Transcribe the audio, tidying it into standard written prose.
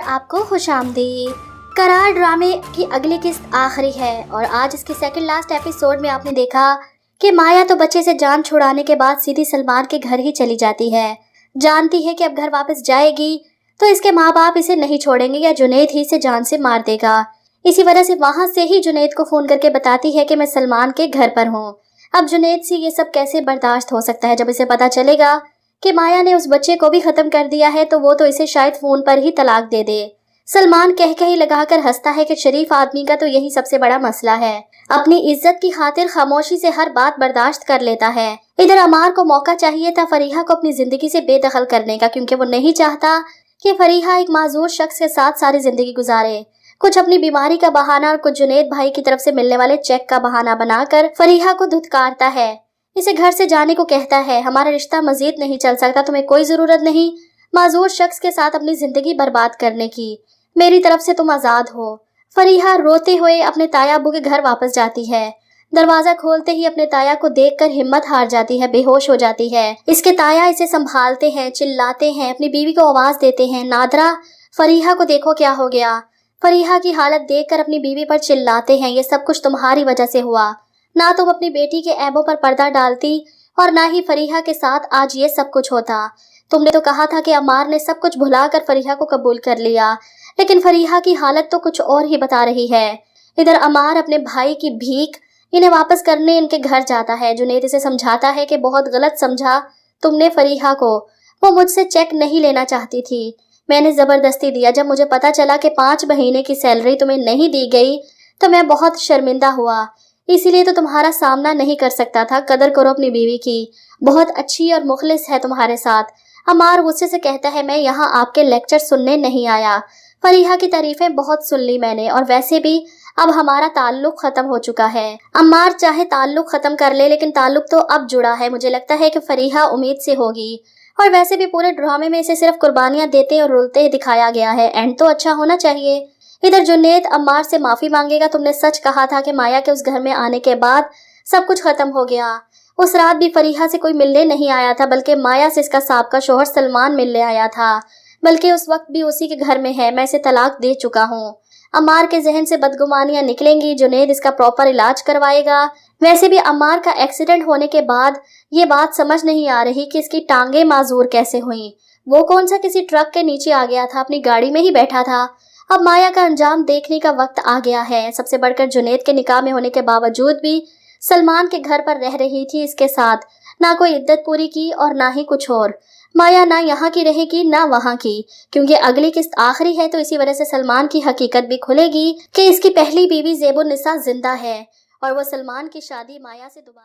آپ کو خوش آمدید۔ قرار ڈرامے کی اگلی قسط آخری ہے اور آج اس کی سیکنڈ لاسٹ ایپیسوڈ میں آپ نے دیکھا کہ مایا تو بچے سے جان چھڑانے کے بعد سیدھی سلمان کے گھر ہی چلی جاتی ہے۔ جانتی ہے کہ اب گھر واپس جائے گی تو اس کے ماں باپ اسے نہیں چھوڑیں گے یا جنید ہی اسے جان سے مار دے گا۔ اسی وجہ سے وہاں سے ہی جنید کو فون کر کے بتاتی ہے کہ میں سلمان کے گھر پر ہوں۔ اب جنید سے یہ سب کیسے برداشت ہو سکتا ہے؟ جب اسے پتا چلے گا کہ مایا نے اس بچے کو بھی ختم کر دیا ہے تو وہ تو اسے شاید فون پر ہی طلاق دے دے۔ سلمان کہی لگا کر ہنستا ہے کہ شریف آدمی کا تو یہی سب سے بڑا مسئلہ ہے، اپنی عزت کی خاطر خاموشی سے ہر بات برداشت کر لیتا ہے۔ ادھر عمار کو موقع چاہیے تھا فریحہ کو اپنی زندگی سے بے دخل کرنے کا، کیونکہ وہ نہیں چاہتا کہ فریحہ ایک معذور شخص کے ساتھ ساری زندگی گزارے۔ کچھ اپنی بیماری کا بہانہ اور کچھ جنید بھائی کی طرف سے ملنے والے چیک کا بہانہ بنا کر فریحہ کو دھتکارتا ہے، اسے گھر سے جانے کو کہتا ہے۔ ہمارا رشتہ مزید نہیں چل سکتا، تمہیں کوئی ضرورت نہیں معذور شخص کے ساتھ اپنی زندگی برباد کرنے کی، میری طرف سے تم آزاد ہو۔ فریحہ روتے ہوئے اپنے تایا ابو کے گھر واپس جاتی ہے۔ دروازہ کھولتے ہی اپنے تایا کو دیکھ کر ہمت ہار جاتی ہے، بے ہوش ہو جاتی ہے۔ اس کے تایا اسے سنبھالتے ہیں، چلاتے ہیں، اپنی بیوی کو آواز دیتے ہیں، نادرا فریحہ کو دیکھو کیا ہو گیا۔ فریحہ کی حالت دیکھ کر اپنی بیوی پر چلاتے ہیں، یہ سب کچھ تمہاری وجہ سے ہوا، نہ تم اپنی بیٹی کے عیبوں پر پردہ ڈالتی اور نہ ہی فریحہ کے ساتھ آج یہ سب کچھ ہوتا۔ تم نے تو کہا تھا کہ عمار نے سب کچھ بھلا کر فریحہ کو قبول کر لیا، لیکن فریحہ کی حالت تو کچھ اور ہی بتا رہی ہے۔ ادھر عمار اپنے بھائی کی بھیک انہیں واپس کرنے ان کے گھر جاتا ہے۔ جنید اسے سمجھاتا ہے کہ بہت غلط سمجھا تم نے فریحہ کو، وہ مجھ سے چیک نہیں لینا چاہتی تھی، میں نے زبردستی دیا۔ جب مجھے پتا چلا کہ 5 مہینے کی سیلری تمہیں نہیں دی گئی تو میں بہت شرمندہ ہوا، اسی لیے تو تمہارا سامنا نہیں کر سکتا تھا۔ قدر کرو اپنی بیوی کی، بہت اچھی اور مخلص ہے تمہارے ساتھ۔ عمار غصے سے کہتا ہے میں یہاں آپ کے لیکچر سننے نہیں آیا، فریحہ کی تعریفیں بہت سن لی میں نے، اور ویسے بھی اب ہمارا تعلق ختم ہو چکا ہے۔ عمار چاہے تعلق ختم کر لے لیکن تعلق تو اب جڑا ہے، مجھے لگتا ہے کہ فریحہ امید سے ہوگی، اور ویسے بھی پورے ڈرامے میں اسے صرف قربانیاں دیتے اور رولتے دکھایا گیا ہے، اینڈ تو اچھا ہونا چاہیے۔ ادھر جنید عمار سے معافی مانگے گا، تم نے سچ کہا تھا کہ مایا کے اس گھر میں آنے کے بعد سب کچھ ختم ہو گیا۔ اس رات بھی فریحہ سے کوئی ملنے نہیں آیا تھا، بلکہ مایا سے اس کا سابقہ شوہر سلمان ملنے آیا تھا، بلکہ اس وقت بھی اسی کے گھر میں ہے۔ میں اسے طلاق دے چکا ہوں۔ عمار کے ذہن سے بدگمانیاں نکلیں گی، جنید اس کا پراپر علاج کروائے گا۔ ویسے بھی عمار کا ایکسیڈنٹ ہونے کے بعد یہ بات سمجھ نہیں آ رہی کہ اس کی ٹانگیں معذور کیسے ہوئیں، وہ کون سا کسی ٹرک کے نیچے آ گیا تھا، اپنی گاڑی میں ہی بیٹھا تھا۔ اب مایا کا انجام دیکھنے کا وقت آ گیا ہے۔ سب سے بڑھ کر جنید کے نکاح میں ہونے کے باوجود بھی سلمان کے گھر پر رہ رہی تھی، اس کے ساتھ نہ کوئی عدت پوری کی اور نہ ہی کچھ اور۔ مایا نہ یہاں کی رہے گی نہ وہاں کی، کیونکہ اگلی قسط آخری ہے، تو اسی وجہ سے سلمان کی حقیقت بھی کھلے گی کہ اس کی پہلی بیوی زیب النساء زندہ ہے اور وہ سلمان کی شادی مایا سے دوبارہ